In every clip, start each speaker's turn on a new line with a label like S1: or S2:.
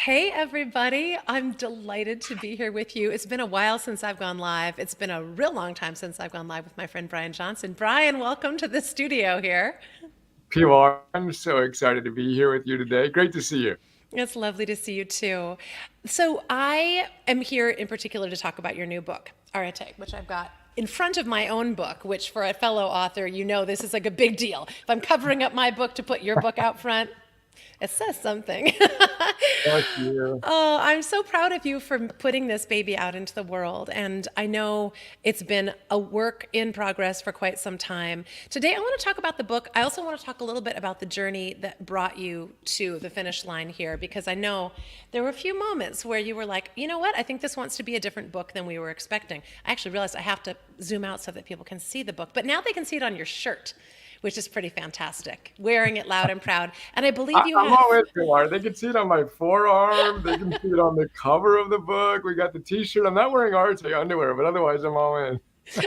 S1: Hey, everybody. I'm delighted to be here with you. It's been a while since I've gone live. It's been a real long time since I've gone live with my friend Brian Johnson. Brian, welcome to the studio here.
S2: Pilar, I'm so excited to be here with you today. Great to see you.
S1: It's lovely to see you too. So, I am here in particular to talk about your new book, Arete, which I've got in front of my own book, which for a fellow author, you know this is like a big deal. If I'm covering up my book to put your book out front, it says something.
S2: Thank you.
S1: Oh, I'm so proud of you for putting this baby out into the world. And I know it's been a work in progress for quite some time. Today, I want to talk about the book. I also want to talk a little bit about the journey that brought you to the finish line here, because I know there were a few moments where you were like, you know what? I think this wants to be a different book than we were expecting. I actually realized I have to zoom out so that people can see the book, but now they can see it on your shirt, which is pretty fantastic. Wearing it loud and proud. And I believe you
S2: I'm
S1: have.
S2: all in, Pilar. They can see it on my forearm. They can see it on the cover of the book. We got the T-shirt. I'm not wearing Arte underwear, but otherwise I'm all in.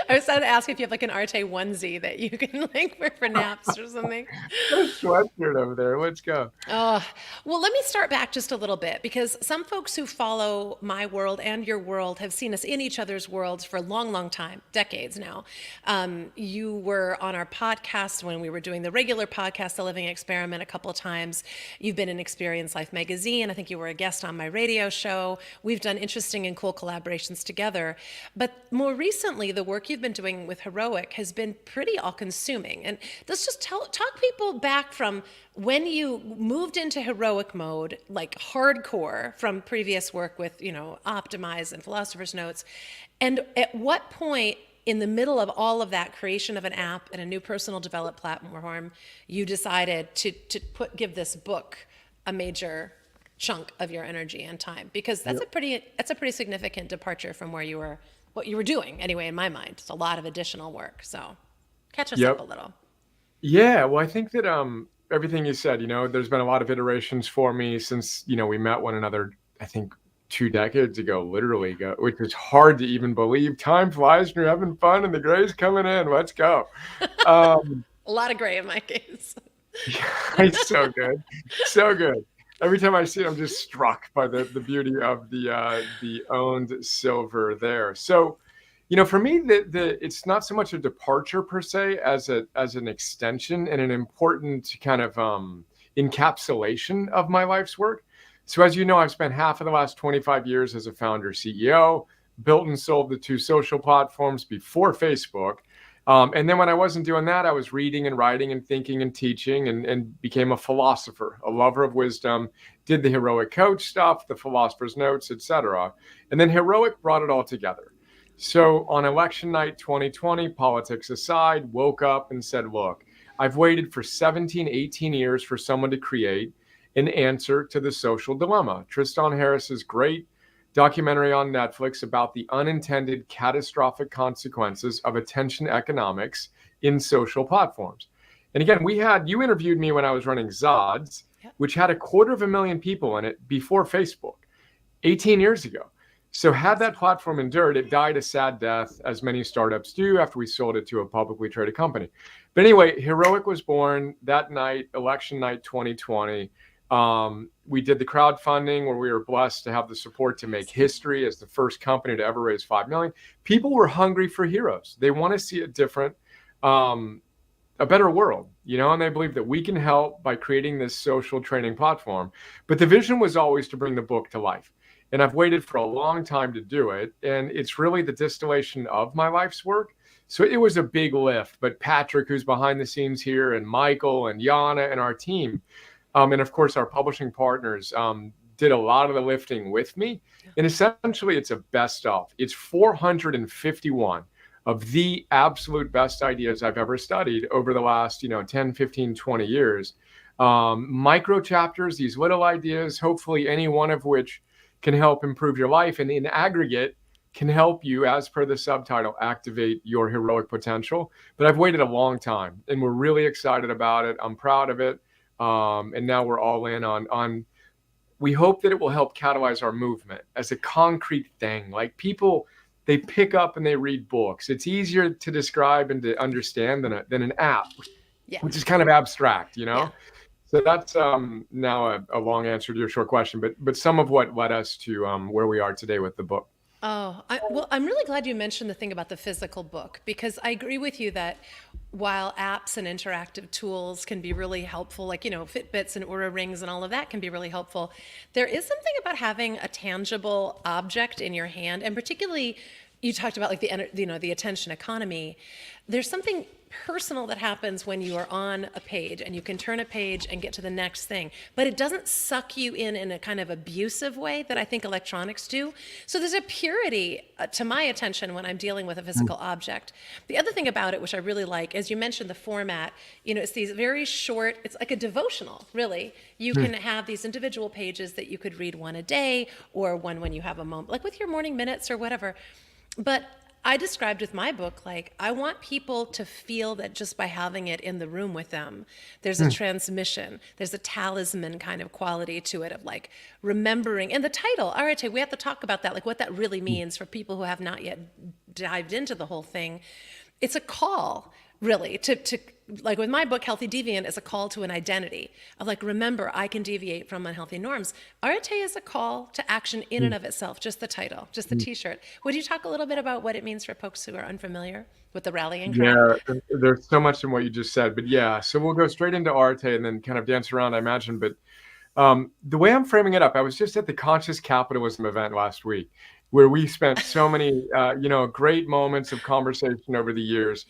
S1: I was trying to ask if you have like an Arte onesie that you can like wear for naps or something.
S2: Got a sweatshirt over there. Let's go.
S1: Oh, well, let me start back just a little bit because some folks who follow my world and your world have seen us in each other's worlds for a long, long time, decades now. You were on our podcast when we were doing the regular podcast, The Living Experiment, a couple of times. You've been in Experience Life magazine. I think you were a guest on my radio show. We've done interesting and cool collaborations together. But more recently, the work you've been doing with Heroic has been pretty all-consuming. And let's just talk people back from when you moved into heroic mode, like hardcore from previous work with, Optimize and Philosopher's Notes, and at what point in the middle of all of that creation of an app and a new personal development platform, you decided to give this book a major chunk of your energy and time? Because
S2: Yep.
S1: that's a pretty significant departure from what you were doing anyway. In my mind, it's a lot of additional work. So catch us up a
S2: Yep.
S1: little.
S2: Yeah. Well, I think that everything you said, there's been a lot of iterations for me since, we met one another, I think 2 decades ago, literally ago, which is hard to even believe. Time flies when you're having fun and the gray's coming in. Let's go. Um,
S1: A lot of gray in my case.
S2: Yeah, it's so good, so good. Every time I see it, I'm just struck by the beauty of the owned silver there. So, for me, the it's not so much a departure per se as an extension and an important kind of encapsulation of my life's work. So, as you know, I've spent half of the last 25 years as a founder CEO, built and sold the two social platforms before Facebook. And then when I wasn't doing that, I was reading and writing and thinking and teaching and became a philosopher, a lover of wisdom, did the heroic coach stuff, the philosopher's notes, etc. And then heroic brought it all together. So on election night 2020, politics aside, woke up and said, look, I've waited for 17, 18 years for someone to create an answer to the social dilemma. Tristan Harris's great documentary on Netflix about the unintended catastrophic consequences of attention economics in social platforms. And again, you interviewed me when I was running Zods,
S1: Yep.
S2: which had 250,000 people in it before Facebook, 18 years ago. So had that platform endured, it died a sad death, as many startups do after we sold it to a publicly traded company. But anyway, Heroic was born that night, election night 2020. We did the crowdfunding where we were blessed to have the support to make history as the first company to ever raise 5 million. People were hungry for heroes. They want to see a different, a better world, and they believe that we can help by creating this social training platform. But the vision was always to bring the book to life. And I've waited for a long time to do it. And it's really the distillation of my life's work. So it was a big lift. But Patrick, who's behind the scenes here, and Michael and Yana and our team, and of course, our publishing partners did a lot of the lifting with me. And essentially, it's a best of. It's 451 of the absolute best ideas I've ever studied over the last, 10, 15, 20 years. Micro chapters, these little ideas, hopefully any one of which can help improve your life. And in aggregate, can help you, as per the subtitle, activate your heroic potential. But I've waited a long time, and we're really excited about it. I'm proud of it. And now we're all in on we hope that it will help catalyze our movement as a concrete thing. Like people, they pick up and they read books. It's easier to describe and to understand than an app,
S1: Yeah.
S2: which is kind of abstract,
S1: Yeah.
S2: So that's now a long answer to your short question, but some of what led us to where we are today with the book.
S1: Oh, well, I'm really glad you mentioned the thing about the physical book because I agree with you that while apps and interactive tools can be really helpful, like, Fitbits and Oura Rings and all of that can be really helpful, there is something about having a tangible object in your hand, and particularly you talked about like the attention economy. There's something personal that happens when you are on a page and you can turn a page and get to the next thing, but it doesn't suck you in a kind of abusive way that I think electronics do. So there's a purity to my attention when I'm dealing with a physical object. The other thing about it, which I really like, as you mentioned, the format, it's these very short, it's like a devotional, really. You can have these individual pages that you could read one a day or one when you have a moment, like with your morning minutes or whatever. But I described with my book, like, I want people to feel that just by having it in the room with them, there's a transmission, there's a talisman kind of quality to it of like remembering. And the title, Arete, we have to talk about that, like what that really means for people who have not yet dived into the whole thing. It's a call, really, to like with my book, Healthy Deviant is a call to an identity of like, remember, I can deviate from unhealthy norms. Arete is a call to action in and of itself, just the title, just the t-shirt. Would you talk a little bit about what it means for folks who are unfamiliar with the rallying cry?
S2: Yeah, there's so much in what you just said, but yeah, so we'll go straight into Arte and then kind of dance around, I imagine. But the way I'm framing it up, I was just at the Conscious Capitalism event last week, where we spent so many, great moments of conversation over the years.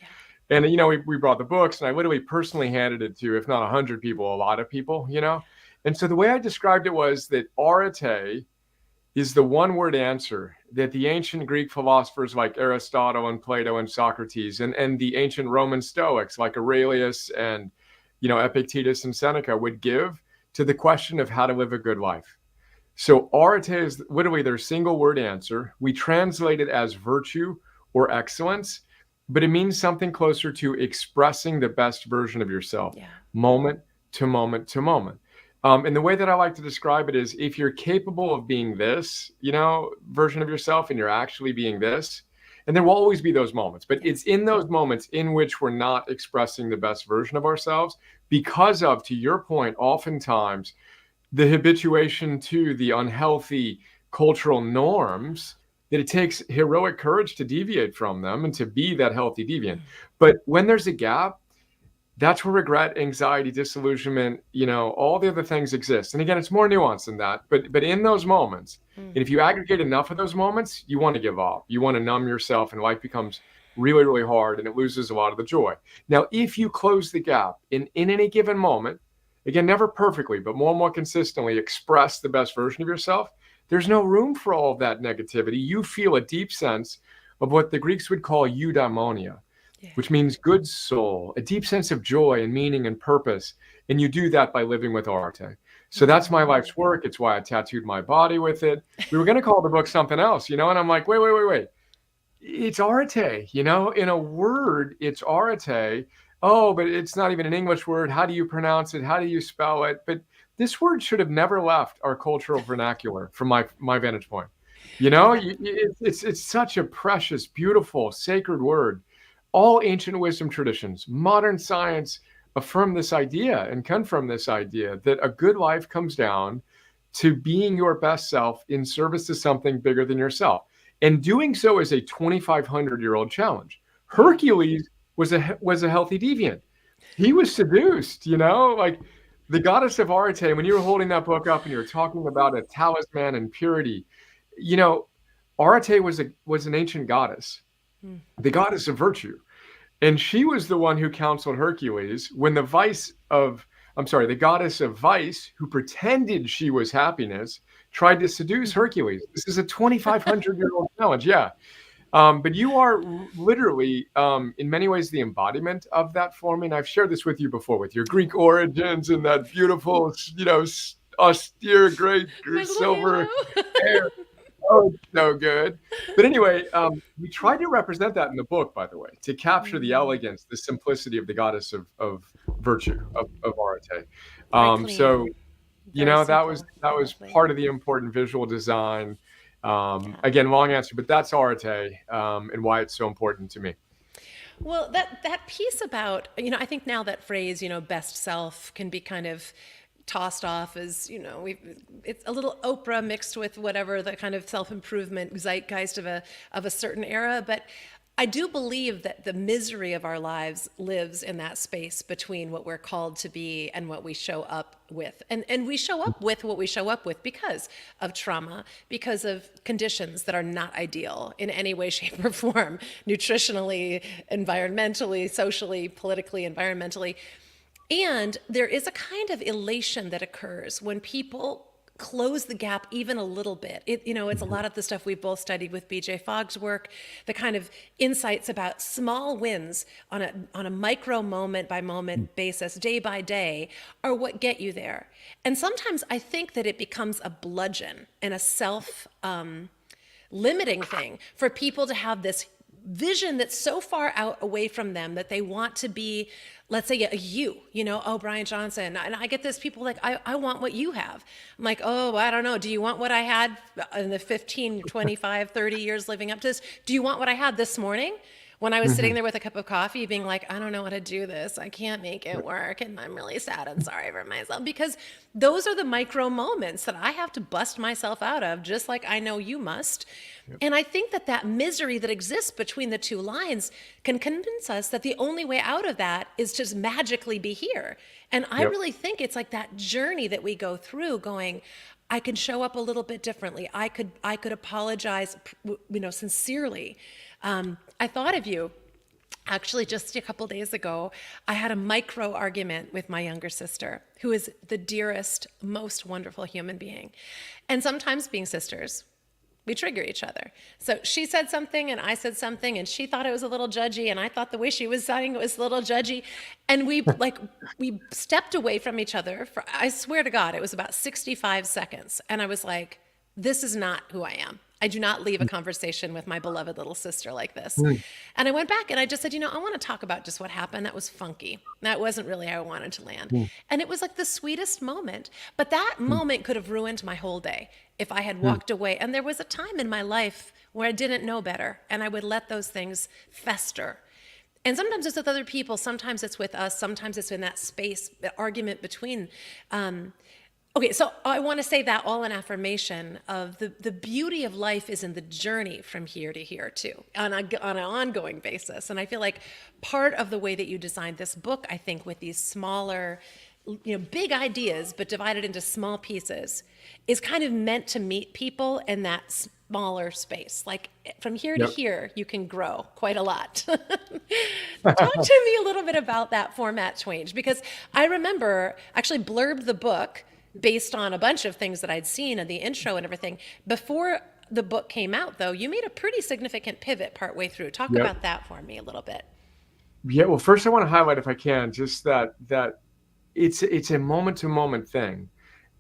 S2: And, we brought the books and I literally personally handed it to, if not 100 people, a lot of people. And so the way I described it was that Arete is the one-word answer that the ancient Greek philosophers like Aristotle and Plato and Socrates and the ancient Roman Stoics like Aurelius and, Epictetus and Seneca would give to the question of how to live a good life. So Arete is literally their single word answer. We translate it as virtue or excellence, but it means something closer to expressing the best version of yourself,
S1: Yeah.
S2: moment to moment to moment. And the way that I like to describe it is if you're capable of being this, version of yourself and you're actually being this, and there will always be those moments, but it's in those moments in which we're not expressing the best version of ourselves because of, to your point, oftentimes the habituation to the unhealthy cultural norms that it takes heroic courage to deviate from them and to be that healthy deviant. But when there's a gap, that's where regret, anxiety, disillusionment, all the other things exist. And again, it's more nuanced than that. But in those moments, and if you aggregate enough of those moments, you want to give up. You want to numb yourself, and life becomes really, really hard, and it loses a lot of the joy. Now, if you close the gap in any given moment, again, never perfectly, but more and more consistently express the best version of yourself, there's no room for all of that negativity. You feel a deep sense of what the Greeks would call eudaimonia, which means good soul, a deep sense of joy and meaning and purpose. And you do that by living with Arte. So that's my life's work. It's why I tattooed my body with it. We were going to call the book something else, and I'm like, wait. It's Arte, in a word, it's Arte. Oh, but it's not even an English word. How do you pronounce it? How do you spell it? But this word should have never left our cultural vernacular from my vantage point. It's such a precious, beautiful, sacred word. All ancient wisdom traditions, modern science affirm this idea and confirm this idea that a good life comes down to being your best self in service to something bigger than yourself. And doing so is a 2,500-year-old challenge. Hercules was a healthy deviant. He was seduced, like the goddess of Arte. When you were holding that book up and you were talking about a talisman and purity, Arte was an ancient goddess, the goddess of virtue. And she was the one who counseled Hercules when the goddess of vice, who pretended she was happiness, tried to seduce Hercules. This is a 2,500-year-old challenge. Yeah. But you are literally, in many ways, the embodiment of that for me. And I've shared this with you before with your Greek origins and that beautiful, austere, great silver hair. Oh, it's so good. But anyway, we tried to represent that in the book, by the way, to capture the elegance, the simplicity of the goddess of virtue, of Arete. So, that was part of the important visual design. Again, long answer, but that's Arete, and why it's so important to me.
S1: Well, that piece about, I think now that phrase, best self can be kind of tossed off as, it's a little Oprah mixed with whatever the kind of self-improvement zeitgeist of a certain era, but I do believe that the misery of our lives lives in that space between what we're called to be and what we show up with. And we show up with what we show up with because of trauma, because of conditions that are not ideal in any way, shape, or form, nutritionally, environmentally, socially, politically, environmentally. And there is a kind of elation that occurs when people close the gap even a little bit. It's a lot of the stuff we've both studied with BJ Fogg's work, the kind of insights about small wins on a micro moment by moment basis, day by day, are what get you there. And sometimes I think that it becomes a bludgeon and a self limiting thing for people to have this vision that's so far out away from them that they want to be, let's say, oh, Brian Johnson. And I get this, people like, I want what you have. I'm like, oh, I don't know. Do you want what I had in the 15, 25, 30 years living up to this? Do you want what I had this morning? When I was sitting there with a cup of coffee being like, I don't know how to do this. I can't make it work. And I'm really sad and sorry for myself, because those are the micro moments that I have to bust myself out of, just like I know you must. Yep. And I think that misery that exists between the two lines can convince us that the only way out of that is to just magically be here. And I really think it's like that journey that we go through going, I can show up a little bit differently. I could apologize, sincerely. I thought of you. Actually, just a couple days ago, I had a micro argument with my younger sister, who is the dearest, most wonderful human being. And sometimes, being sisters, we trigger each other. So she said something and I said something, and she thought it was a little judgy, and I thought the way she was saying it was a little judgy. And we stepped away from each other for, I swear to God, it was about 65 seconds. And I was like, this is not who I am. I do not leave a conversation with my beloved little sister like this. And I went back and I just said, I want to talk about just what happened. That was funky. That wasn't really how I wanted to land. And it was like the sweetest moment. But that moment could have ruined my whole day if I had walked away. And there was a time in my life where I didn't know better, and I would let those things fester. And sometimes it's with other people. Sometimes it's with us. Sometimes it's in that space, the argument between. Okay, so I want to say that all in affirmation of the beauty of life is in the journey from here to here too, on an ongoing basis. And I feel like part of the way that you designed this book, I think, with these smaller, big ideas, but divided into small pieces, is kind of meant to meet people in that smaller space. Like from here to here, you can grow quite a lot. Talk to me a little bit about that format change, because I remember actually blurbed the book based on a bunch of things that I'd seen in the intro and everything. Before the book came out, though, you made a pretty significant pivot partway through. Talk about that for me a little bit.
S2: Yeah, well, first I want to highlight, if I can, just that it's a moment-to-moment thing.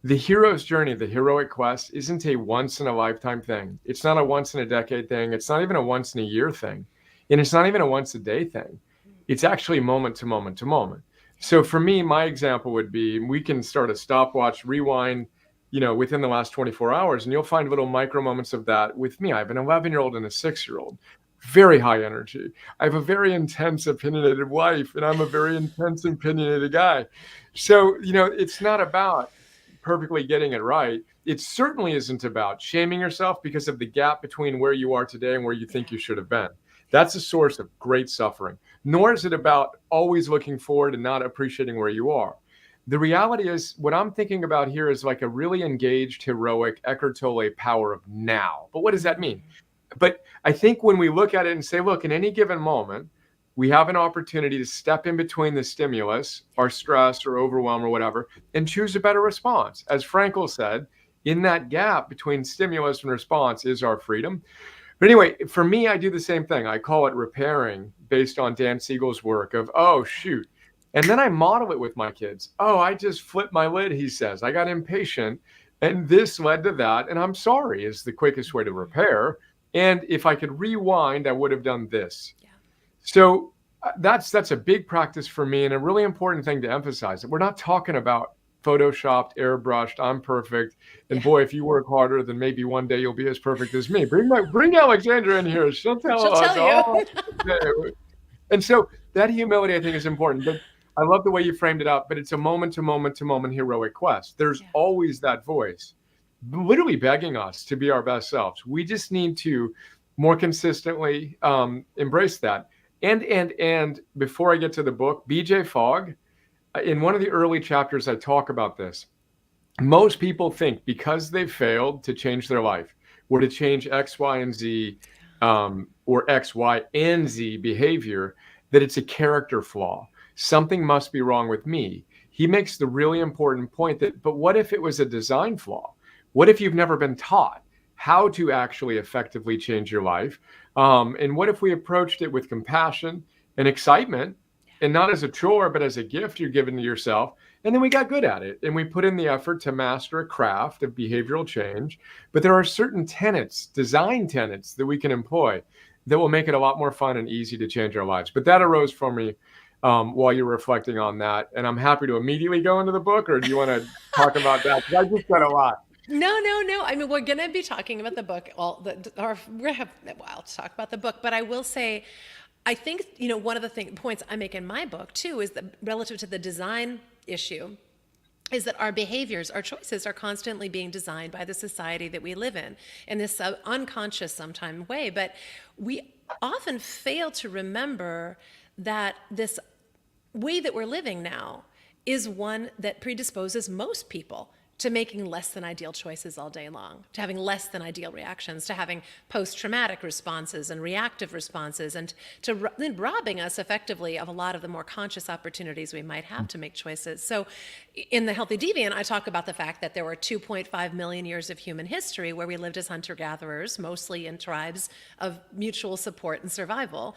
S2: The hero's journey, the heroic quest, isn't a once-in-a-lifetime thing. It's not a once-in-a-decade thing. It's not even a once-in-a-year thing. And it's not even a once-a-day thing. It's actually moment to moment to moment. So for me, my example would be, we can start a stopwatch, rewind, within the last 24 hours, and you'll find little micro moments of that with me. I have an 11-year-old and a 6-year-old, very high energy. I have a very intense, opinionated wife, and I'm a very intense, opinionated guy. So, it's not about perfectly getting it right. It certainly isn't about shaming yourself because of the gap between where you are today and where you think you should have been. That's a source of great suffering. Nor is it about always looking forward and not appreciating where you are. The reality is, what I'm thinking about here is like a really engaged, heroic, Eckhart Tolle power of now. But what does that mean? But I think when we look at it and say, look, in any given moment, we have an opportunity to step in between the stimulus, our stress or overwhelm or whatever, and choose a better response. As Frankl said, in that gap between stimulus and response is our freedom. But anyway, for me, I do the same thing. I call it repairing, based on Dan Siegel's work of, oh, shoot. And then I model it with my kids. Oh, I just flipped my lid, he says. I got impatient, and this led to that, and I'm sorry is the quickest way to repair. And if I could rewind, I would have done this. Yeah. So that's a big practice for me, and a really important thing to emphasize. That we're not talking about photoshopped, airbrushed, I'm perfect. And boy, if you work harder, then maybe one day you'll be as perfect as me. Bring Alexandra in here. She'll tell us
S1: you.
S2: all. And so that humility, I think, is important. But I love the way you framed it up. But it's a moment to moment to moment heroic quest. There's
S1: Yeah.
S2: always that voice, literally begging us to be our best selves. We just need to more consistently embrace that. And before I get to the book, BJ Fogg, in one of the early chapters, I talk about this. Most people think because they've failed to change their life or to change X, Y, and Z, or X, Y, and Z behavior, that it's a character flaw. Something must be wrong with me. He makes the really important point that, but what if it was a design flaw? What if you've never been taught how to actually effectively change your life? And what if we approached it with compassion and excitement, and not as a chore, but as a gift you're giving to yourself? And then we got good at it and we put in the effort to master a craft of behavioral change. But there are certain tenets, design tenets, that we can employ that will make it a lot more fun and easy to change our lives. But that arose for me while you're reflecting on that. And I'm happy to immediately go into the book, or do you want to talk about that? Because I just said a lot.
S1: No, no, no. I mean, we're going to be talking about the book. Well, or we're going to have a while to talk about the book. But I will say, I think, one of the points I make in my book, too, is that relative to the design issue, is that our behaviors, our choices are constantly being designed by the society that we live in this unconscious sometime way. But we often fail to remember that this way that we're living now is one that predisposes most people to making less than ideal choices all day long, to having less than ideal reactions, to having post-traumatic responses and reactive responses, and to robbing us effectively of a lot of the more conscious opportunities we might have to make choices. So in The Healthy Deviant, I talk about the fact that there were 2.5 million years of human history where we lived as hunter-gatherers, mostly in tribes of mutual support and survival.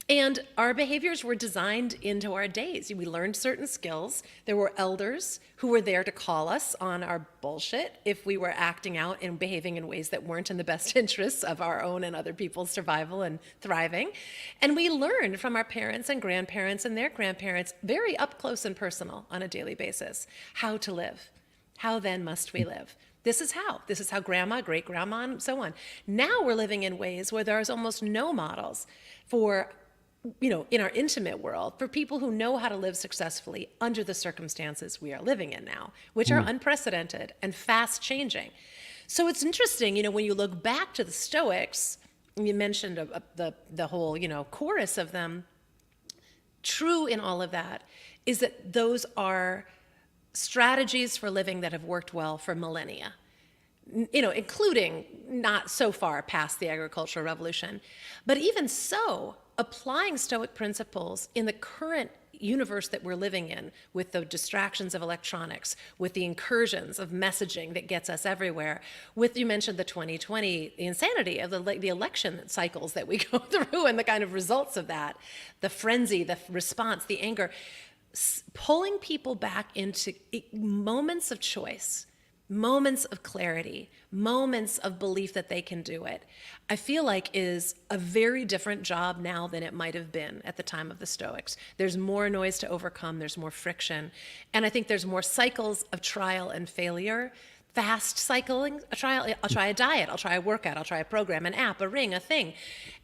S1: And our behaviors were designed into our days. We learned certain skills. There were elders who were there to call us on our bullshit if we were acting out and behaving in ways that weren't in the best interests of our own and other people's survival and thriving. And we learned from our parents and grandparents and their grandparents, very up close and personal on a daily basis, how to live. How then must we live? This is how. This is how grandma, great grandma, and so on. Now we're living in ways where there's almost no models for, in our intimate world, for people who know how to live successfully under the circumstances we are living in now, which are unprecedented and fast changing. So it's interesting, when you look back to the Stoics, and you mentioned the whole, chorus of them, true in all of that is that those are strategies for living that have worked well for millennia, including not so far past the agricultural revolution. But even so, applying Stoic principles in the current universe that we're living in, with the distractions of electronics, with the incursions of messaging that gets us everywhere, with, you mentioned the 2020, the insanity of the election cycles that we go through and the kind of results of that, the frenzy, the response, the anger, pulling people back into moments of choice, moments of clarity, moments of belief that they can do it, I feel like is a very different job now than it might have been at the time of the Stoics. There's more noise to overcome, there's more friction, and I think there's more cycles of trial and failure. Fast cycling, I'll try a diet, I'll try a workout, I'll try a program, an app, a ring, a thing.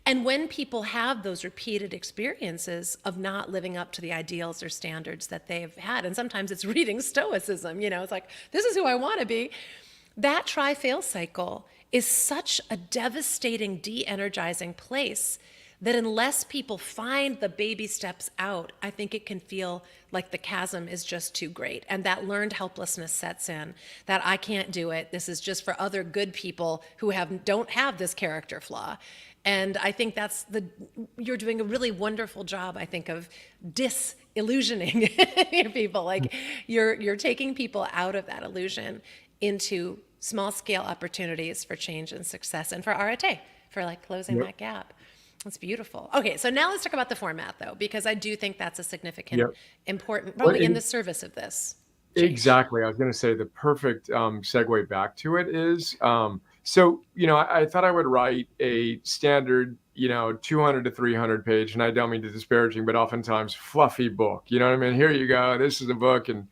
S1: And when people have those repeated experiences of not living up to the ideals or standards that they've had, and sometimes it's reading Stoicism, it's like, this is who I want to be. That try-fail cycle is such a devastating, de-energizing place that unless people find the baby steps out, I think it can feel like the chasm is just too great. And that learned helplessness sets in, that I can't do it. This is just for other good people who don't have this character flaw. And I think you're doing a really wonderful job, I think, of disillusioning people. Like you're taking people out of that illusion into small scale opportunities for change and success, and for Arete, for closing that gap. That's beautiful. Okay, so now let's talk about the format, though, because I do think that's a significant, important, probably in the service of this change.
S2: Exactly. I was going to say the perfect segue back to it is, I thought I would write a standard, 200 to 300 page, and I don't mean to disparaging, but oftentimes fluffy book. You know what I mean? Here you go. This is a book, and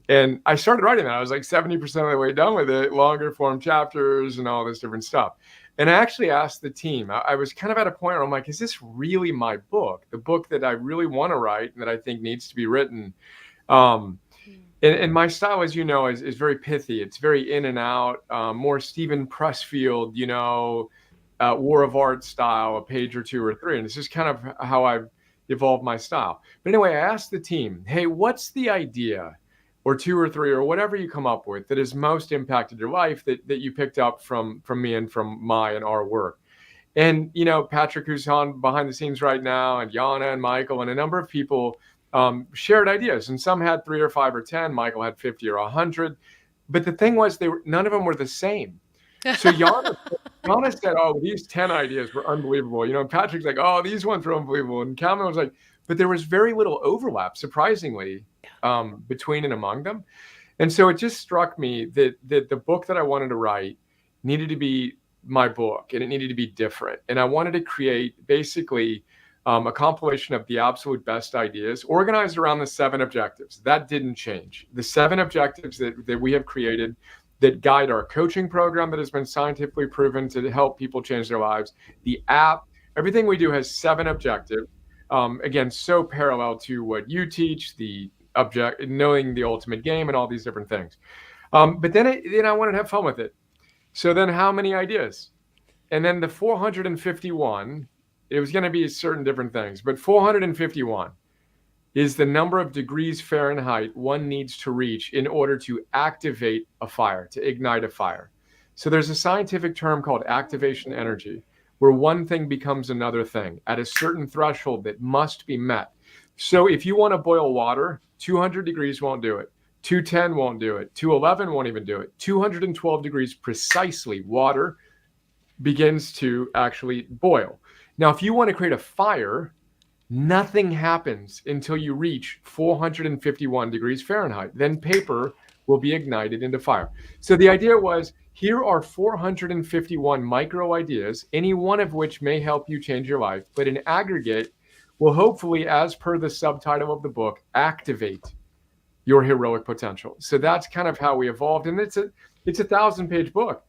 S2: And I started writing that. I was like 70% of the way done with it, longer form chapters and all this different stuff. And I actually asked the team, I was kind of at a point where I'm like, is this really my book? The book that I really want to write and that I think needs to be written. Um, and my style, as you know, is very pithy. It's very in and out, more Stephen Pressfield, War of Art style, a page or two or three. And it's just kind of how I've evolved my style. But anyway, I asked the team, hey, what's the idea or two or three or whatever you come up with that has most impacted your life that you picked up from me and from my and our work? And, Patrick, who's on behind the scenes right now, and Yana and Michael and a number of people shared ideas, and some had 3 or 5 or 10. Michael had 50 or 100. But the thing was, none of them were the same. So Yana said, "Oh, these 10 ideas were unbelievable." And Patrick's like, "Oh, these ones were unbelievable." And Calvin was like, but there was very little overlap, surprisingly, between and among them. And so it just struck me that the book that I wanted to write needed to be my book, and it needed to be different. And I wanted to create basically a compilation of the absolute best ideas organized around the 7 objectives. That didn't change. The 7 objectives that we have created that guide our coaching program that has been scientifically proven to help people change their lives. The app, everything we do has 7 objectives. Again, so parallel to what you teach, knowing the ultimate game and all these different things. But then I wanted to have fun with it. So then how many ideas? And then the 451, it was going to be certain different things, but 451 is the number of degrees Fahrenheit one needs to reach in order to activate a fire, to ignite a fire. So there's a scientific term called activation energy, where one thing becomes another thing at a certain threshold that must be met. So if you want to boil water, 200 degrees won't do it. 210 won't do it. 211 won't even do it. 212 degrees precisely, water begins to actually boil. Now, if you want to create a fire, nothing happens until you reach 451 degrees Fahrenheit. Then paper will be ignited into fire. So the idea was, here are 451 micro ideas, any one of which may help you change your life, but in aggregate will hopefully, as per the subtitle of the book, activate your heroic potential. So that's kind of how we evolved. And it's a 1,000-page book.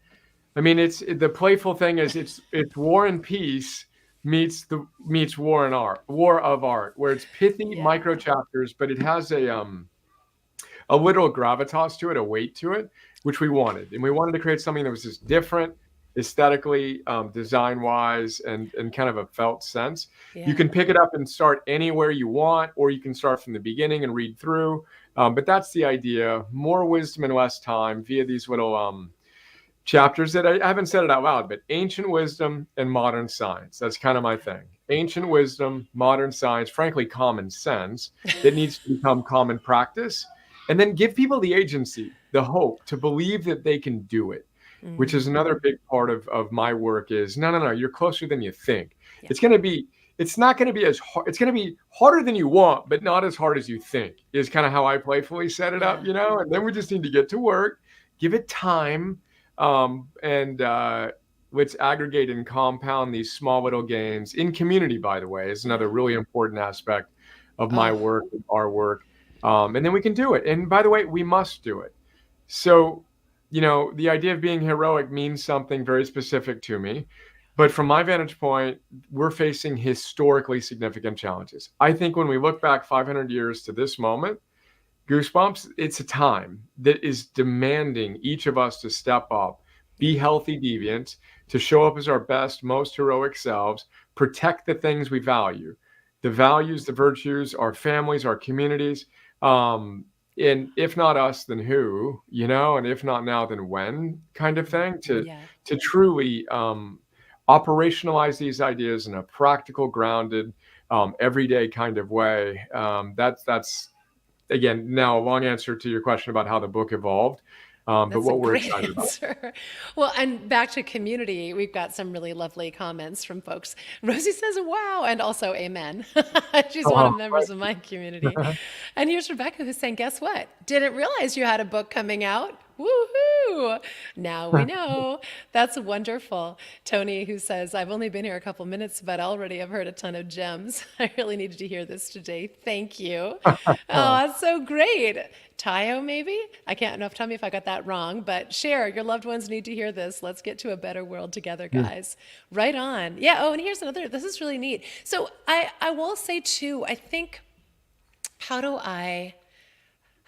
S2: I mean, the playful thing is it's War and Peace meets War and Art, War of Art, where it's pithy micro chapters, but it has a little gravitas to it, a weight to it, which we wanted. And we wanted to create something that was just different, aesthetically, design-wise, and kind of a felt sense. Yeah. You can pick it up and start anywhere you want, or you can start from the beginning and read through. But that's the idea: more wisdom and less time via these little chapters that I haven't said it out loud, but ancient wisdom and modern science. That's kind of my thing. Ancient wisdom, modern science, frankly, common sense that needs to become common practice. And then give people the agency, the hope to believe that they can do it, which is another big part of my work is, no, you're closer than you think. Yeah. It's not going to be as hard. It's going to be harder than you want, but not as hard as you think, is kind of how I playfully set it up, and then we just need to get to work, give it time, and let's aggregate and compound these small little gains in community, by the way, is another really important aspect of my work, our work. And then we can do it. And by the way, we must do it. So, the idea of being heroic means something very specific to me. But from my vantage point, we're facing historically significant challenges. I think when we look back 500 years to this moment, Goosebumps, it's a time that is demanding each of us to step up, be healthy deviants, to show up as our best, most heroic selves, protect the things we value, the values, the virtues, our families, our communities. And if not us, then who, and if not now, then when, kind of thing, to truly operationalize these ideas in a practical, grounded, everyday kind of way. That's again, now a long answer to your question about how the book evolved. But what we're excited about.
S1: Well, and back to community, we've got some really lovely comments from folks. Rosie says, wow, and also amen. She's one of the members of my community. And here's Rebecca who's saying, guess what? Didn't realize you had a book coming out. Woohoo! Woo! Now we know. That's wonderful. Tony, who says, I've only been here a couple minutes, but already I've heard a ton of gems. I really needed to hear this today. Thank you. Oh, that's so great. Tayo, maybe? I can't enough. Tell me if I got that wrong, but share. Your loved ones need to hear this. Let's get to a better world together, guys. Right on. Yeah. Oh, and here's another. This is really neat. So I will say too, I think, how do I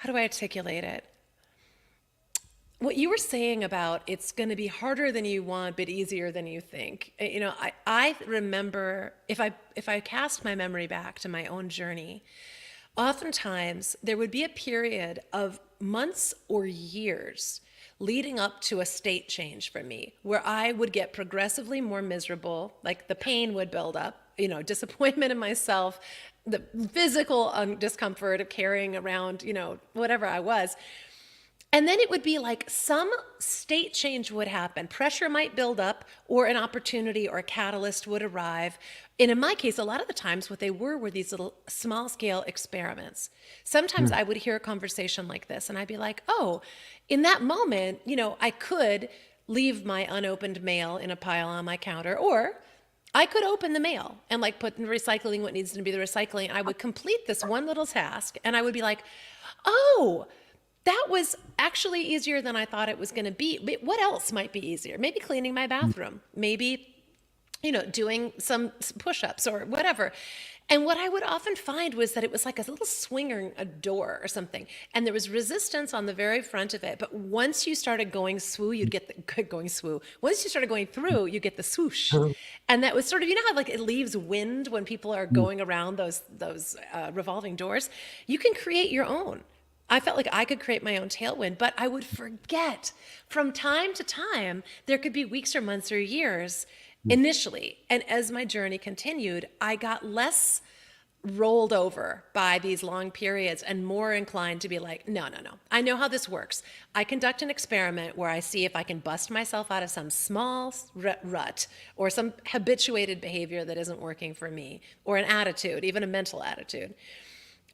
S1: articulate it? What you were saying about it's going to be harder than you want, but easier than you think. You know, I remember if I cast my memory back to my own journey, oftentimes there would be a period of months or years leading up to a state change for me where I would get progressively more miserable, like the pain would build up, you know, disappointment in myself, the physical discomfort of carrying around, you know, whatever I was. And then it would be like some state change would happen. Pressure might build up, or an opportunity or a catalyst would arrive. And in my case, a lot of the times what they were these little small scale experiments. Sometimes I would hear a conversation like this and I'd be like, oh, in that moment, you know, I could leave my unopened mail in a pile on my counter, or I could open the mail and like put in recycling what needs to be the recycling. I would complete this one little task and I would be like, oh, that was actually easier than I thought it was going to be. But what else might be easier? Maybe cleaning my bathroom, maybe, you know, doing some push-ups or whatever. And what I would often find was that it was like a little swinger, a door or something. And there was resistance on the very front of it. But once you started going you'd get the going swoo. Once you started going through, you get the swoosh. And that was sort of, you know how like it leaves wind when people are going around those revolving doors? You can create your own. I felt like I could create my own tailwind, but I would forget from time to time. There could be weeks or months or years initially. And as my journey continued, I got less rolled over by these long periods and more inclined to be like, no. I know how this works. I conduct an experiment where I see if I can bust myself out of some small rut or some habituated behavior that isn't working for me, or an attitude, even a mental attitude.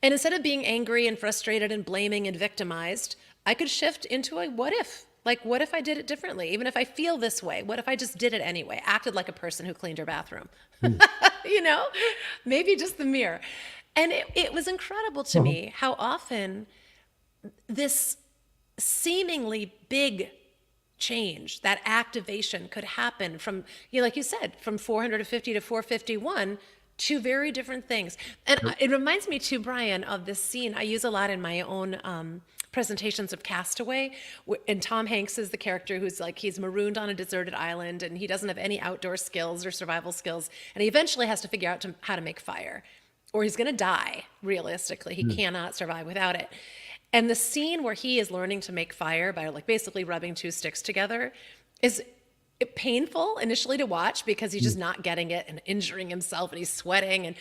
S1: And instead of being angry and frustrated and blaming and victimized, I could shift into a what if. Like, what if I did it differently? Even if I feel this way, what if I just did it anyway? Acted like a person who cleaned her bathroom. You know, maybe just the mirror. And it was incredible to me how often this seemingly big change, that activation could happen from, you know, like you said, from 450 to 451, two very different things. And it reminds me too, Brian, of this scene I use a lot in my own presentations of Castaway. And Tom Hanks is the character who's like, he's marooned on a deserted island and he doesn't have any outdoor skills or survival skills. And he eventually has to figure out how to make fire, or he's going to die. Realistically, he cannot survive without it. And the scene where he is learning to make fire by like basically rubbing two sticks together is painful initially to watch because he's just not getting it and injuring himself and he's sweating. And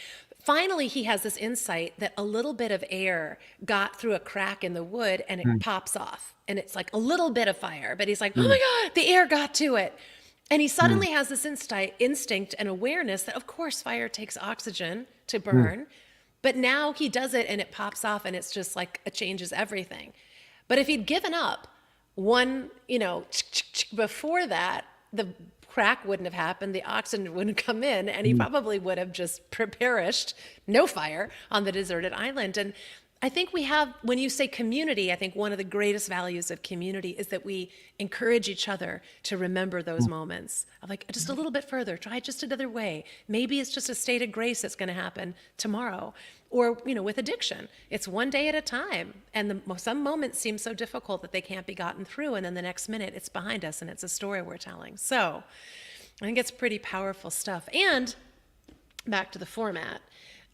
S1: finally, he has this insight that a little bit of air got through a crack in the wood and it pops off. And it's like a little bit of fire, but he's like, oh my God, the air got to it. And he suddenly has this instinct and awareness that, of course, fire takes oxygen to burn. But now he does it and it pops off and it's just like it changes everything. But if he'd given up one, you know, before that, the crack wouldn't have happened, the oxygen wouldn't come in, and he probably would have just perished, no fire, on the deserted island. And I think we have, when you say community, I think one of the greatest values of community is that we encourage each other to remember those moments of like, just a little bit further, try it just another way. Maybe it's just a state of grace that's going to happen tomorrow. Or, you know, with addiction, it's one day at a time. And some moments seem so difficult that they can't be gotten through. And then the next minute it's behind us and it's a story we're telling. So I think it's pretty powerful stuff. And back to the format,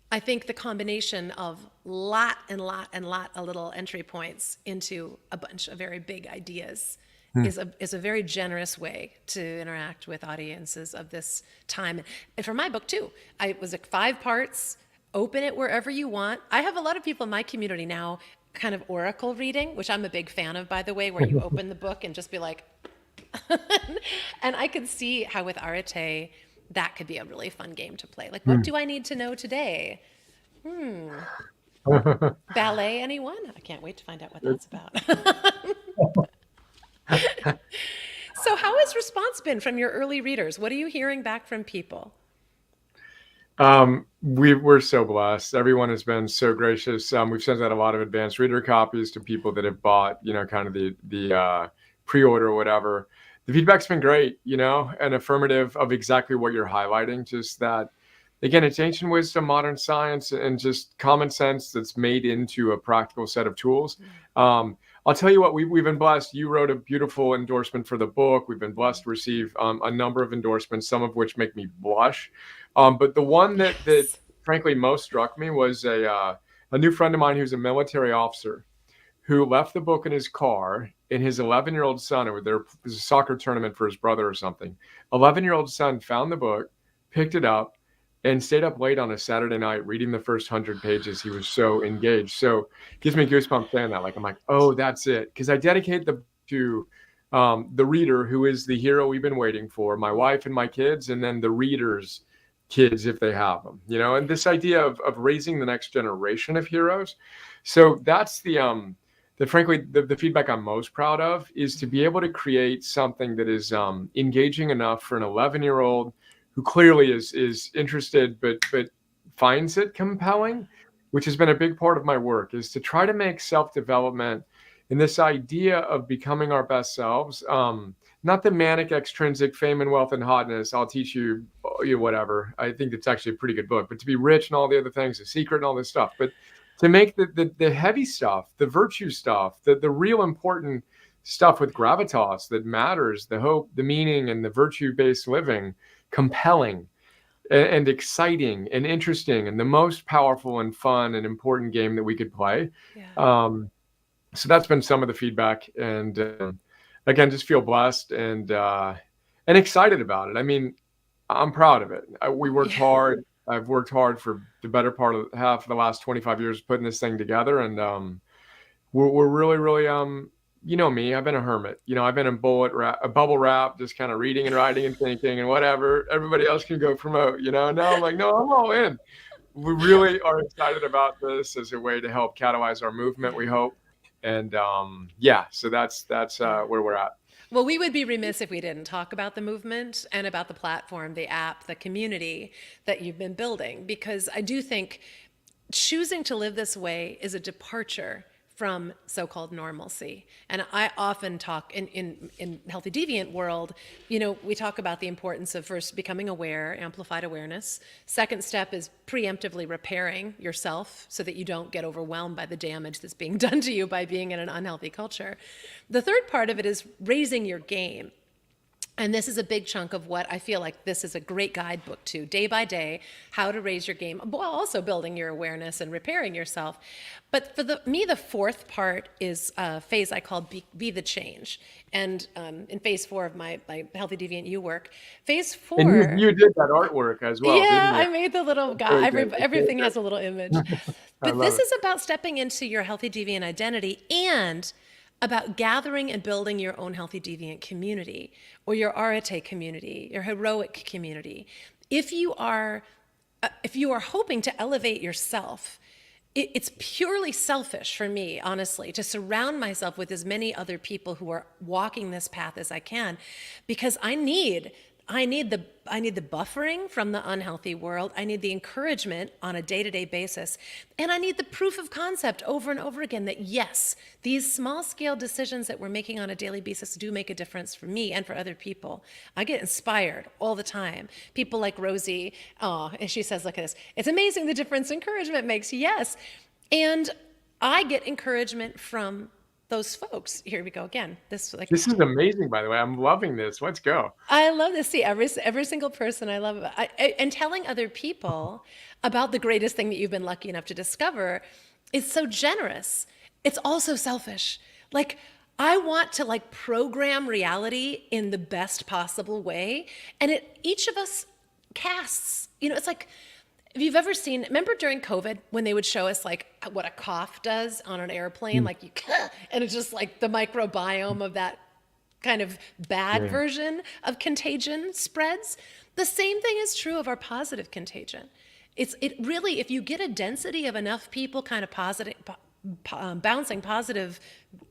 S1: I think the combination of lot of little entry points into a bunch of very big ideas is a very generous way to interact with audiences of this time. And for my book too, I was like 5 parts, open it wherever you want. I have a lot of people in my community now kind of oracle reading, which I'm a big fan of, by the way, where you open the book and just be like, and I could see how with Arete, that could be a really fun game to play. Like, what do I need to know today? Ballet, anyone? I can't wait to find out what that's about. So how has response been from your early readers? What are you hearing back from people?
S2: We're so blessed. Everyone has been so gracious. We've sent out a lot of advanced reader copies to people that have bought, kind of the pre-order or whatever. The feedback's been great, and affirmative of exactly what you're highlighting. Just that, again, it's ancient wisdom, modern science, and just common sense that's made into a practical set of tools. I'll tell you what, we've been blessed. You wrote a beautiful endorsement for the book. We've been blessed to receive a number of endorsements, some of which make me blush. But the one that
S1: Yes.
S2: frankly most struck me was a new friend of mine who's a military officer who left the book in his car, and his 11-year-old son, there was a soccer tournament for his brother or something. 11-year-old son found the book, picked it up, and stayed up late on a Saturday night reading the first 100 pages. He was so engaged. So it gives me goosebumps saying that. Like, I'm like, oh, that's it. Because I dedicate the book to the reader, who is the hero we've been waiting for, my wife and my kids, and then the readers' kids if they have them, and this idea of raising the next generation of heroes. So that's frankly the feedback I'm most proud of, is to be able to create something that is engaging enough for an 11-year-old who clearly is interested, but finds it compelling, which has been a big part of my work, is to try to make self-development and this idea of becoming our best selves, not the manic extrinsic fame and wealth and hotness. I'll teach you, whatever. I think it's actually a pretty good book. But to be rich and all the other things, the secret and all this stuff. But to make the heavy stuff, the virtue stuff, the real important stuff with gravitas that matters, the hope, the meaning, and the virtue-based living, compelling and exciting and interesting, and the most powerful and fun and important game that we could play.
S1: Yeah.
S2: So that's been some of the feedback, and again, just feel blessed and excited about it. I mean, I'm proud of it. We worked
S1: Yeah.
S2: hard. I've worked hard for the better part of half of the last 25 years putting this thing together, and we're really, really me. I've been a hermit. I've been in a bubble wrap, just kind of reading and writing and thinking and whatever. Everybody else can go promote. Now I'm like, no, I'm all in. We really are excited about this as a way to help catalyze our movement,
S1: Yeah.
S2: we hope. And so that's
S1: Yeah.
S2: where we're at.
S1: Well, we would be remiss if we didn't talk about the movement and about the platform, the app, the community that you've been building, because I do think choosing to live this way is a departure from so-called normalcy. And I often talk in healthy deviant world, we talk about the importance of first becoming aware, amplified awareness. Second step is preemptively repairing yourself so that you don't get overwhelmed by the damage that's being done to you by being in an unhealthy culture. The third part of it is raising your game. And this is a big chunk of what I feel like this is a great guidebook to, day by day, how to raise your game, while also building your awareness and repairing yourself. But for me, the fourth part is a phase I call be the change. And in phase 4 of my Healthy Deviant You work, phase
S2: And
S1: 4,
S2: you did that artwork as well,
S1: yeah,
S2: didn't you?
S1: I made the little guy.
S2: Very good. It's very
S1: Everything has a little image.
S2: good. I
S1: But
S2: love
S1: this
S2: it.
S1: is about stepping into your healthy deviant identity and about gathering and building your own healthy deviant community, or your Arete community, your heroic community. If you are hoping to elevate yourself, it's purely selfish for me, honestly, to surround myself with as many other people who are walking this path as I can, because I need the buffering from the unhealthy world. I need the encouragement on a day-to-day basis. And I need the proof of concept over and over again that yes, these small-scale decisions that we're making on a daily basis do make a difference for me and for other people. I get inspired all the time. People like Rosie, and she says, look at this. It's amazing the difference encouragement makes. Yes. And I get encouragement from those folks. Here we go again.
S2: This is amazing, by the way. I'm loving this. Let's go.
S1: I love to see every single person I love about and telling other people about the greatest thing that you've been lucky enough to discover is so generous. It's also selfish. Like, I want to program reality in the best possible way, and each of us casts. It's like, if you've ever seen, remember during COVID when they would show us what a cough does on an airplane, and it's just like the microbiome of that kind of bad
S2: Yeah.
S1: version of contagion spreads. The same thing is true of our positive contagion. It really, if you get a density of enough people kind of positive, bouncing positive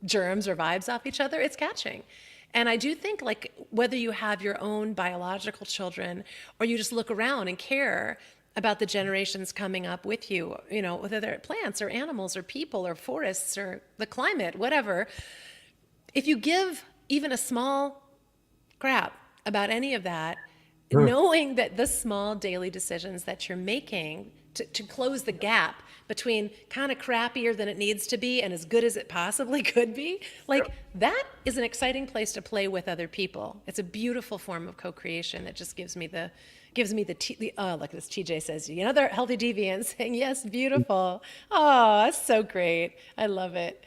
S1: germs or vibes off each other, it's catching. And I do think, like, whether you have your own biological children or you just look around and care about the generations coming up with you, you know, whether they're plants or animals or people or forests or the climate, whatever, if you give even a small crap about any of that, knowing that the small daily decisions that you're making to close the gap between kind of crappier than it needs to be and as good as it possibly could be, like that is an exciting place to play with other people. It's a beautiful form of co-creation that just gives me the like this TJ says, another healthy deviant saying, yes, beautiful. Oh, that's so great. I love it.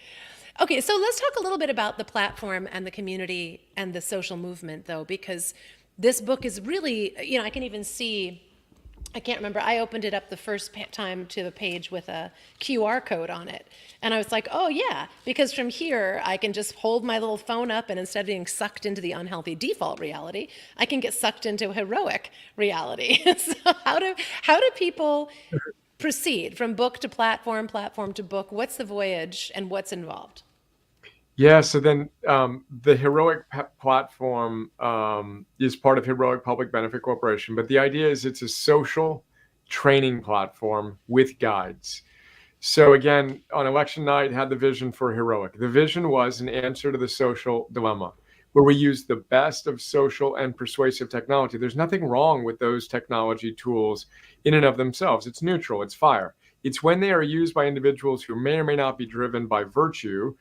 S1: Okay, so let's talk a little bit about the platform and the community and the social movement, though, because this book is really, I can even see, I can't remember, I opened it up the first time to the page with a QR code on it. And I was like, oh, yeah, because from here, I can just hold my little phone up, and instead of being sucked into the unhealthy default reality, I can get sucked into heroic reality. So how do people proceed from book to platform, platform to book? What's the voyage and what's involved?
S2: Yeah, so then the Heroic platform is part of Heroic Public Benefit Corporation, but the idea is it's a social training platform with guides. So again, on election night, had the vision for Heroic. The vision was an answer to the social dilemma, where we use the best of social and persuasive technology. There's nothing wrong with those technology tools in and of themselves. It's neutral, it's fire. It's when they are used by individuals who may or may not be driven by virtue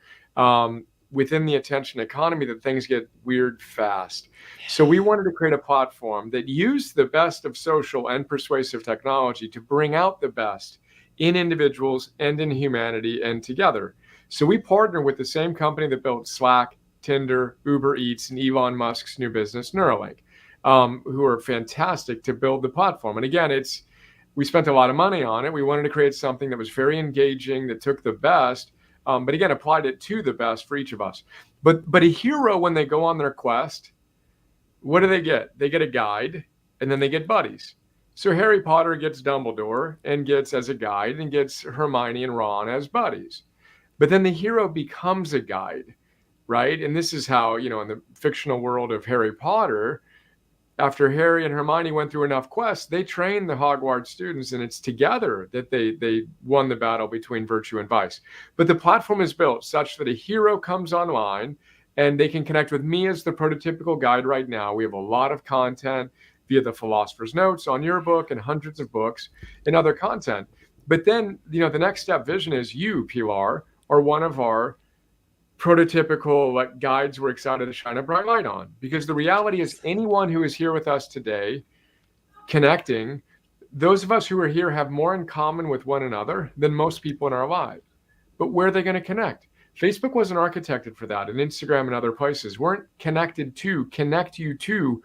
S2: within the attention economy that things get weird fast. So we wanted to create a platform that used the best of social and persuasive technology to bring out the best in individuals and in humanity and together. So we partner with the same company that built Slack, Tinder, Uber Eats, and Elon Musk's new business, Neuralink, who are fantastic to build the platform. And again, we spent a lot of money on it. We wanted to create something that was very engaging, that took the best, but again, applied it to the best for each of us. But a hero, when they go on their quest, what do they get? They get a guide, and then they get buddies. So Harry Potter gets Dumbledore and gets as a guide, and gets Hermione and Ron as buddies. But then the hero becomes a guide, right? And this is how, in the fictional world of Harry Potter, after Harry and Hermione went through enough quests, they trained the Hogwarts students, and it's together that they won the battle between virtue and vice. But the platform is built such that a hero comes online and they can connect with me as the prototypical guide right now. We have a lot of content via the Philosopher's Notes on your book and hundreds of books and other content. But then, the next step vision is you, Pilar, are one of our prototypical guides we're excited to shine a bright light on, because the reality is anyone who is here with us today connecting, those of us who are here have more in common with one another than most people in our lives. But where are they going to connect? Facebook wasn't architected for that, and Instagram and other places weren't connected to connect you to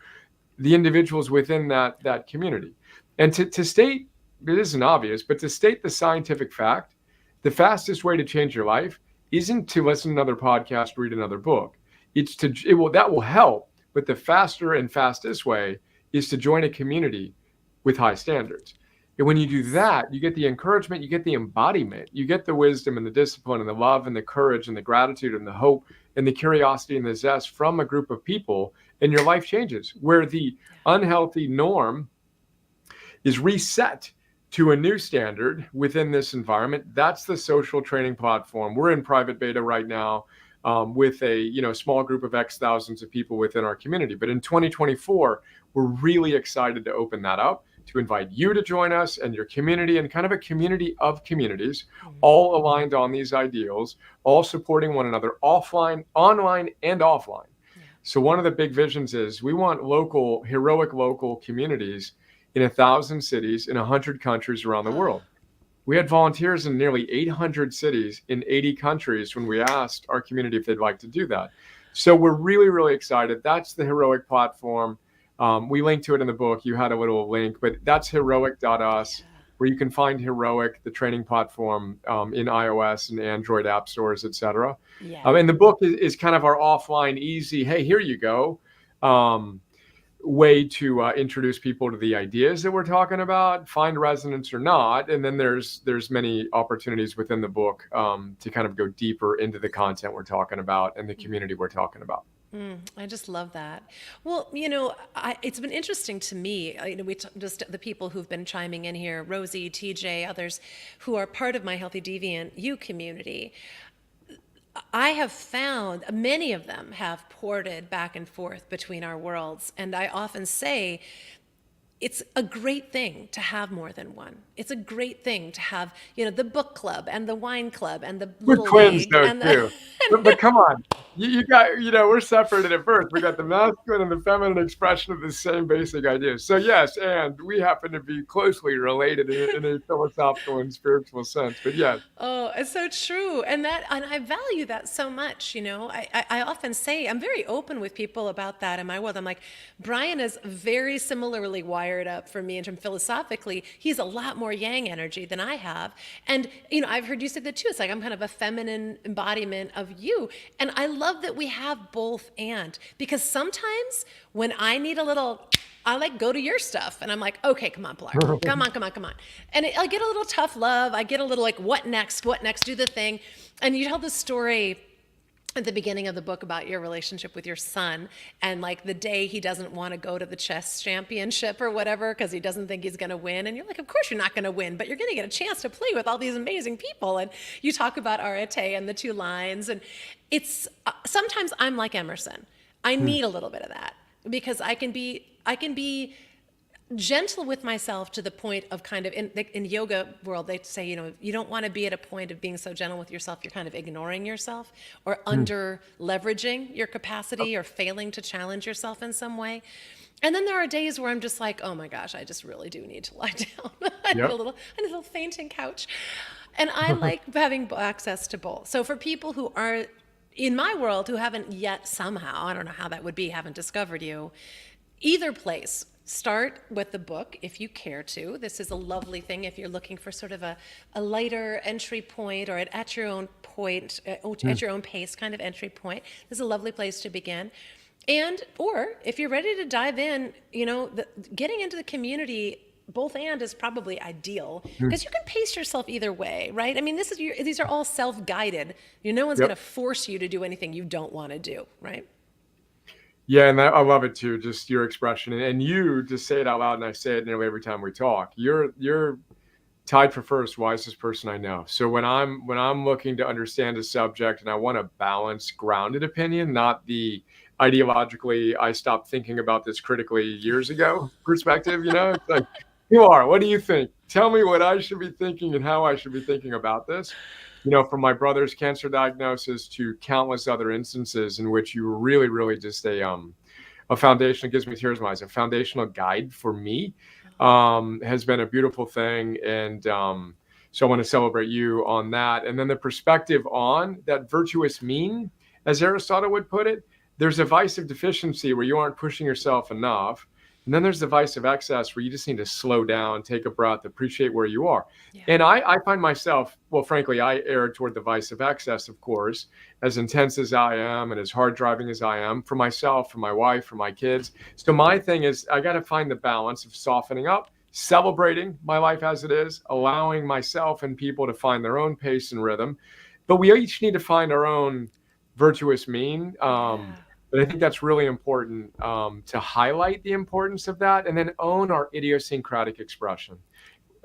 S2: the individuals within that community. And to state, it isn't obvious, but to state the scientific fact, the fastest way to change your life isn't to listen to another podcast, read another book. That will help, but the faster and fastest way is to join a community with high standards. And when you do that, you get the encouragement, you get the embodiment, you get the wisdom and the discipline and the love and the courage and the gratitude and the hope and the curiosity and the zest from a group of people, and your life changes. Where the unhealthy norm is reset to a new standard within this environment, that's the social training platform. We're in private beta right now with a small group of X thousands of people within our community. But in 2024, we're really excited to open that up, to invite you to join us and your community, and kind of a community of communities, all aligned on these ideals, all supporting one another, offline, online, and offline. So one of the big visions is we want heroic local communities in 1,000 cities in 100 countries around the world. We had volunteers in nearly 800 cities in 80 countries when we asked our community if they'd like to do that. So we're really, really excited. That's the Heroic platform. We linked to it in the book. You had a little link, but that's heroic.us, where you can find Heroic, the training platform, in iOS and Android app stores, et cetera.
S1: Yeah.
S2: And the book is kind of our offline, easy, hey, here you go, way to introduce people to the ideas that we're talking about, find resonance or not. And then there's many opportunities within the book to kind of go deeper into the content we're talking about and the community we're talking about.
S1: I just love that. Well, it's been interesting to me. Just the people who've been chiming in here, Rosie, TJ, others who are part of my Healthy Deviant You community. I have found many of them have ported back and forth between our worlds. And I often say, it's a great thing to have more than one. It's a great thing to have, the book club and the wine club and the
S2: We're
S1: little
S2: twins
S1: league
S2: though
S1: and the
S2: too. But come on, you got, we're separated at birth. We got the masculine and the feminine expression of the same basic ideas. So yes, and we happen to be closely related in a philosophical and spiritual sense. But yes.
S1: Oh, it's so true. And I value that so much. I often say, I'm very open with people about that in my world. I'm like, Brian is very similarly wired up for me in terms philosophically. He's a lot more yang energy than I have. And, I've heard you say that too. It's like, I'm kind of a feminine embodiment of you. And I love that we have both because sometimes when I need a little, I like go to your stuff and I'm like, okay, come on, Pilar, come on, come on, come on. And I get a little tough love. I get a little like, what next, do the thing. And you tell the story at the beginning of the book about your relationship with your son and like the day he doesn't want to go to the chess championship or whatever because he doesn't think he's going to win. And you're like, of course you're not going to win, but you're going to get a chance to play with all these amazing people. And you talk about Arete and the two lines. And it's sometimes I'm like Emerson. I need a little bit of that because I can be gentle with myself to the point of kind of in yoga world they say you don't want to be at a point of being so gentle with yourself you're kind of ignoring yourself or under leveraging your capacity or failing to challenge yourself in some way. And then there are days where I'm just like, oh my gosh, I just really do need to lie down. I need a little fainting couch. And I like having access to both. So for people who are in my world who haven't yet somehow, I don't know how that would be, haven't discovered you, either place, start with the book if you care to. This is a lovely thing if you're looking for sort of a lighter entry point or at your own point, at your own pace kind of entry point. This is a lovely place to begin. Or if you're ready to dive in, getting into the community, both and is probably ideal because you can pace yourself either way, right? I mean, these are all self-guided. No one's going to force you to do anything you don't want to do, right?
S2: Yeah, and I love it too, just your expression. And you just say it out loud, and I say it nearly every time we talk. You're tied for first wisest person I know. So when I'm looking to understand a subject and I want a balanced, grounded opinion, not the ideologically I stopped thinking about this critically years ago perspective, it's like, Pilar, what do you think? Tell me what I should be thinking and how I should be thinking about this. From my brother's cancer diagnosis to countless other instances in which you were really, really just a foundation. It gives me tears in my eyes. A foundational guide for me has been a beautiful thing, and so I want to celebrate you on that. And then the perspective on that virtuous mean, as Aristotle would put it. There's a vice of deficiency where you aren't pushing yourself enough. And then there's the vice of excess where you just need to slow down, take a breath, appreciate where you are. Yeah. And I find myself, well, frankly, I err toward the vice of excess, of course, as intense as I am and as hard driving as I am for myself, for my wife, for my kids. So my thing is I got to find the balance of softening up, celebrating my life as it is, allowing myself and people to find their own pace and rhythm. But we each need to find our own virtuous mean. But I think that's really important to highlight the importance of that and then own our idiosyncratic expression.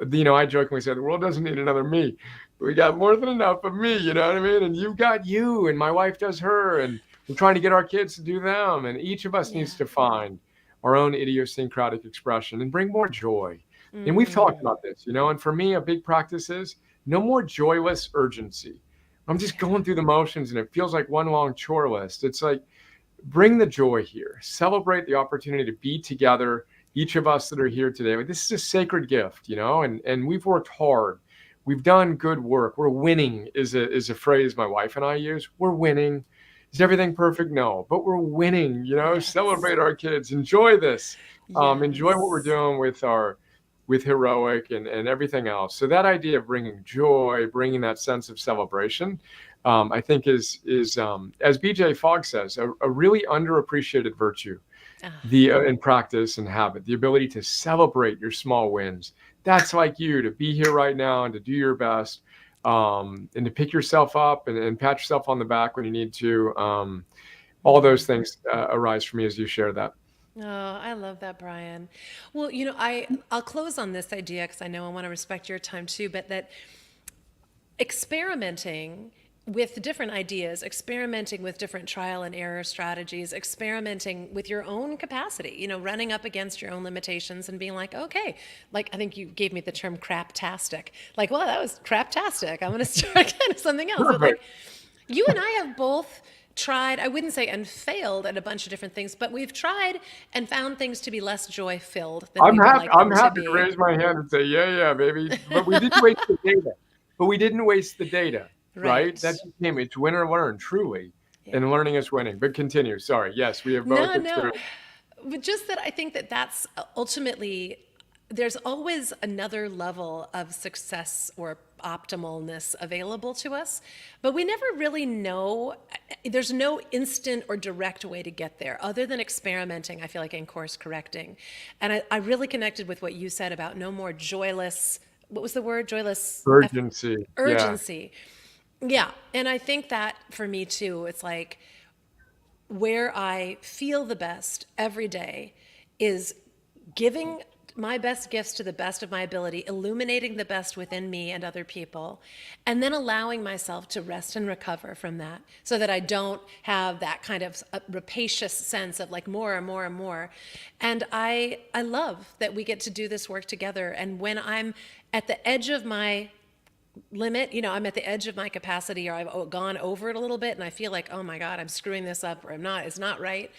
S2: I jokingly say the world doesn't need another me. We got more than enough of me, you know what I mean? And you got you, and my wife does her, and we're trying to get our kids to do them. And each of us needs to find our own idiosyncratic expression and bring more joy. And we've talked about this, and for me, a big practice is no more joyless urgency. I'm just going through the motions and it feels like one long chore list. It's like, bring the joy here. Celebrate the opportunity to be together. Each of us that are here today, this is a sacred gift, and we've worked hard. We've done good work. We're winning is a phrase my wife and I use. We're winning. Is everything perfect? No, but we're winning, Yes. Celebrate our kids. Enjoy this. Yes. Enjoy what we're doing with heroic and everything else. So that idea of bringing joy, bringing that sense of celebration, I think is as BJ Fogg says, a really underappreciated virtue, in practice and habit, the ability to celebrate your small wins. That's like you to be here right now and to do your best, and to pick yourself up and pat yourself on the back when you need to. all those things arise for me as you share that.
S1: Oh, I love that, Brian. Well, I'll close on this idea because I know I want to respect your time too, but that experimenting with different ideas, experimenting with different trial and error strategies, experimenting with your own capacity, running up against your own limitations and being like, okay, like I think you gave me the term craptastic. Like, well, that was craptastic. I'm going to start kind of something else. But like, you and I have both tried, I wouldn't say and failed at a bunch of different things, but we've tried and found things to be less joy filled than we would like
S2: I'm
S1: them to
S2: happy to
S1: be.
S2: raise my hand and say, yeah, baby. But we didn't waste the data. But we didn't waste the data, right?
S1: Right.
S2: That's the game. It's win or learn, truly.
S1: Yeah.
S2: And learning is winning. But continue. Sorry. Yes, we have both
S1: No.
S2: experienced.
S1: But just that I think that that's ultimately, there's always another level of success or optimalness available to us, but we never really know. There's no instant or direct way to get there other than experimenting, I feel like, and course correcting. And I really connected with what you said about no more joyless, what was the word? Joyless
S2: Urgency. Yeah.
S1: urgency. Yeah. And I think that for me too, it's like, where I feel the best every day is giving my best gifts to the best of my ability, illuminating the best within me and other people, and then allowing myself to rest and recover from that so that I don't have that kind of rapacious sense of like more and more and more. And I love that we get to do this work together. And when I'm at the edge of my limit, I'm at the edge of my capacity, or I've gone over it a little bit and I feel like, oh my God, I'm screwing this up, or it's not right.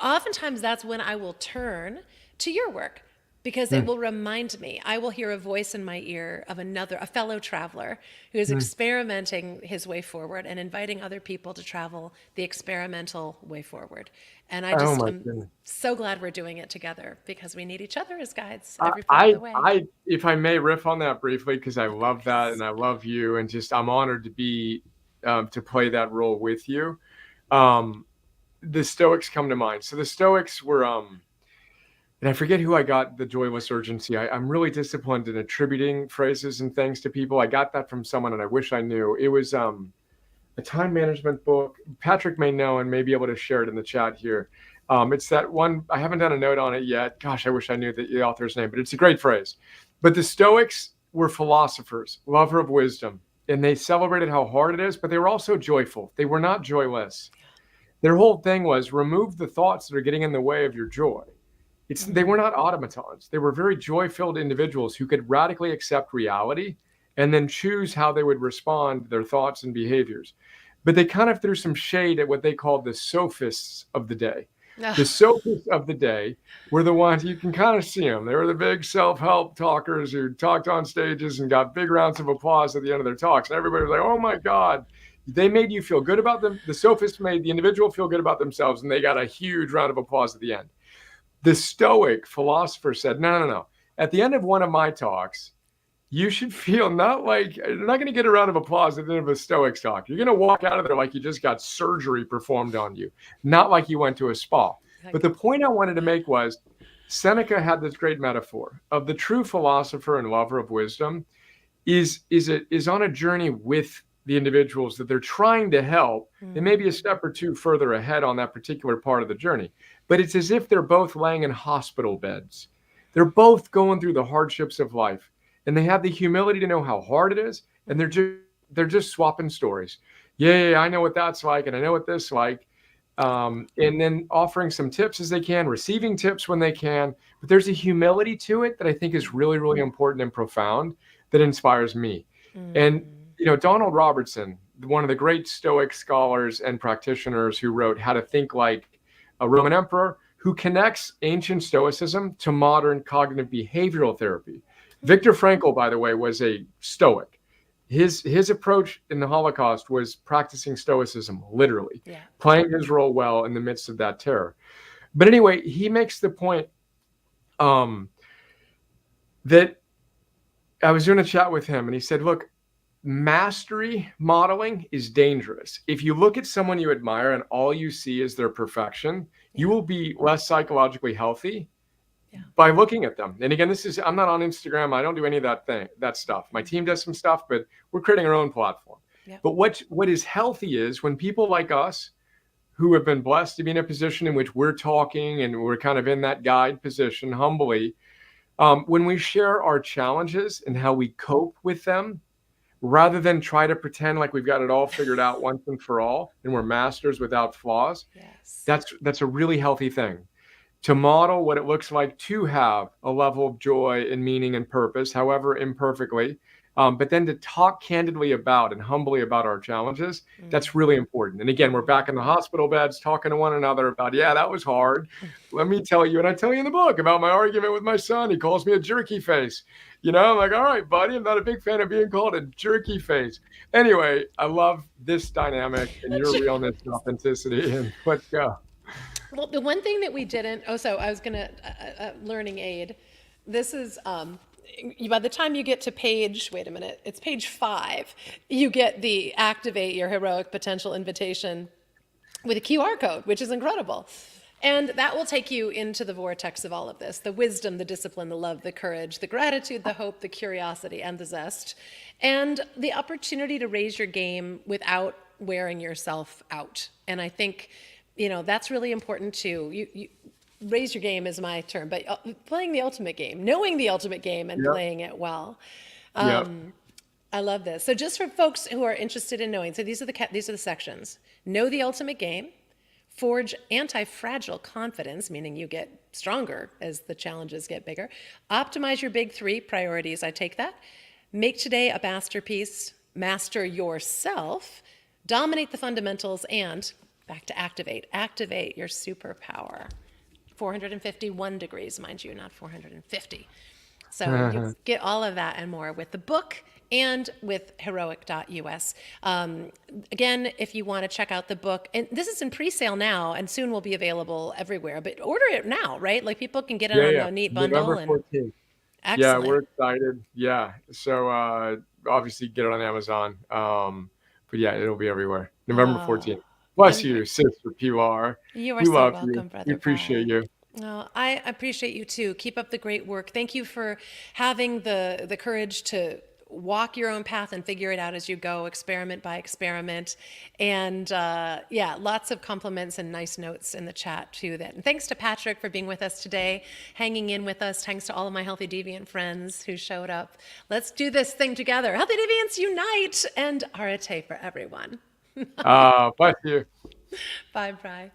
S1: Oftentimes that's when I will turn to your work because it will remind me. I will hear a voice in my ear of a fellow traveler who is experimenting his way forward and inviting other people to travel the experimental way forward. And
S2: Oh my
S1: I'm
S2: goodness.
S1: so glad we're doing it together because we need each other as guides every part of the way.
S2: If I may riff on that briefly, because I
S1: Of
S2: love that
S1: course.
S2: and I love you, and just I'm honored to be to play that role with you. Um, the Stoics come to mind. So the Stoics were, and I forget who I got the joyless urgency. I'm really disciplined in attributing phrases and things to people. I got that from someone, and I wish I knew. It was a time management book. Patrick may know and may be able to share it in the chat here. It's that one. I haven't done a note on it yet. Gosh, I wish I knew the author's name, but it's a great phrase. But the Stoics were philosophers, lover of wisdom, and they celebrated how hard it is, but they were also joyful. They were not joyless. Their whole thing was remove the thoughts that are getting in the way of your joy. They were not automatons. They were very joy-filled individuals who could radically accept reality and then choose how they would respond to their thoughts and behaviors. But they kind of threw some shade at what they called the sophists of the day. The sophists of the day were the ones, you can kind of see them. They were the big self-help talkers who talked on stages and got big rounds of applause at the end of their talks. And everybody was like, oh my God. They made you feel good about them. The sophists made the individual feel good about themselves, and they got a huge round of applause at the end. The Stoic philosopher said, no. At the end of one of my talks, you should feel not like you're not going to get a round of applause at the end of a Stoic talk. You're going to walk out of there like you just got surgery performed on you, not like you went to a spa. But the point I wanted to make was Seneca had this great metaphor of the true philosopher and lover of wisdom is on a journey with the individuals that they're trying to help. They may be a step or two further ahead on that particular part of the journey, but it's as if they're both laying in hospital beds. They're both going through the hardships of life, and they have the humility to know how hard it is, and they're just swapping stories. Yeah, I know what that's like, and I know what this is like, and then offering some tips as they can, receiving tips when they can. But there's a humility to it that I think is really, really important and profound that inspires me. And Donald Robertson, one of the great Stoic scholars and practitioners who wrote How to Think Like a Roman Emperor, who connects ancient Stoicism to modern cognitive behavioral therapy. Viktor Frankl, by the way, was a Stoic. His approach in the Holocaust was practicing Stoicism, literally, playing his role well in the midst of that terror. But anyway, he makes the point that I was doing a chat with him, and he said, look, mastery modeling is dangerous. If you look at someone you admire and all you see is their perfection, you will be less psychologically healthy by looking at them. And again, I'm not on Instagram. I don't do any of that stuff. My team does some stuff, but we're creating our own platform. But what is healthy is when people like us who have been blessed to be in a position in which we're talking and we're kind of in that guide position humbly, when we share our challenges and how we cope with them, rather than try to pretend like we've got it all figured out once and for all and we're masters without flaws,
S1: Yes.
S2: that's a really healthy thing. To model what it looks like to have a level of joy and meaning and purpose, however imperfectly, but then to talk candidly about and humbly about our challenges, that's really important. And again, we're back in the hospital beds talking to one another about, yeah, that was hard. Let me tell you, and I tell you in the book about my argument with my son. He calls me a jerky face. I'm like, all right, buddy, I'm not a big fan of being called a jerky face. Anyway, I love this dynamic and your realness and authenticity, and let's go.
S1: Well, the one thing that we didn't, oh, so I was going to, learning aid. This is, by the time you get to page, wait a minute, it's page 5, you get the activate your heroic potential invitation with a QR code, which is incredible. And that will take you into the vortex of all of this: the wisdom, the discipline, the love, the courage, the gratitude, the hope, the curiosity, and the zest, and the opportunity to raise your game without wearing yourself out. And I think, that's really important too. You raise your game is my term, but playing the ultimate game, knowing the ultimate game and
S2: Yep.
S1: playing it well.
S2: Yep.
S1: I love this. So just for folks who are interested in knowing, so these are the sections: know the ultimate game, forge anti-fragile confidence, meaning you get stronger as the challenges get bigger, optimize your big 3 priorities. I take that. Make today a masterpiece, master yourself, dominate the fundamentals, and back to activate your superpower. 451 degrees, mind you, not 450. So you get all of that and more with the book and with heroic.us. Again, if you want to check out the book, and this is in pre-sale now and soon will be available everywhere, but order it now, right? Like people can get it on
S2: Yeah.
S1: a neat bundle.
S2: November
S1: And
S2: 14th. Yeah,
S1: excellent.
S2: we're excited. Yeah. So obviously get it on Amazon. But yeah, it'll be everywhere. November 14th. Bless
S1: And
S2: you, Sister Pilar.
S1: you are
S2: We
S1: so
S2: love you.
S1: welcome,
S2: We
S1: Brother
S2: appreciate
S1: Bry.
S2: you.
S1: Oh, I appreciate you too. Keep up the great work. Thank you for having the courage to walk your own path and figure it out as you go, experiment by experiment. And yeah, lots of compliments and nice notes in the chat too. And thanks to Patrick for being with us today, hanging in with us. Thanks to all of my Healthy Deviant friends who showed up. Let's do this thing together. Healthy Deviants unite, and Arete for everyone.
S2: Bless you.
S1: Bye, Bry.